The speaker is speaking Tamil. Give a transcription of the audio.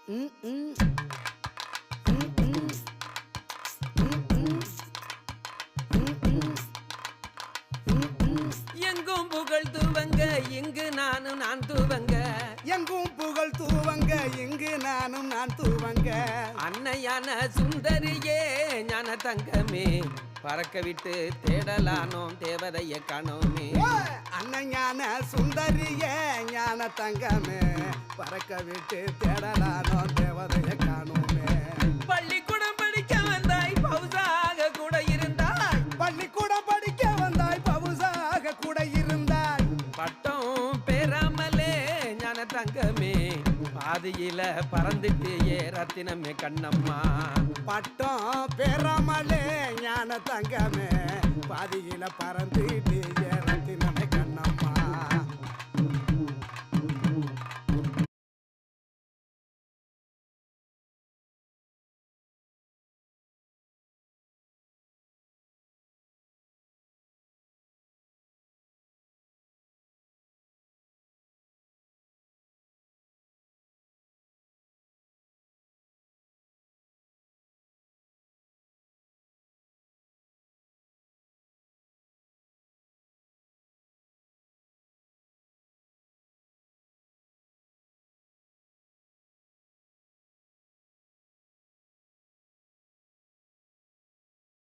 எங்கும் புகழ் தூவங்க இங்கு நான் தூவங்க. எங்கும் புகழ் தூவங்க இங்கு நான் தூவங்க. அன்னையான சுந்தரியே ஞான தங்கமே பறக்க விட்டு தேடலானோம் தேவதைய காணோமே. அன்னையான சுந்தரியே ஞான தங்கமே பறக்க விட்டு தேடலானோம் தேவதைய காணோமே. பள்ளிக்கூடம் படிக்க வந்தாய் பவுசாக கூட இருந்தாய். பள்ளிக்கூடம் படிக்க வந்தாய் பவுசாக கூட இருந்தாய். பட்டம் பெறாமலே ஞான தங்கமே பாதியில பறந்துட்டியே ரத்தினமே கண்ணம்மா. பட்டம் பெறாமலே ஞான தங்கமே பாதியில பறந்துட்டியே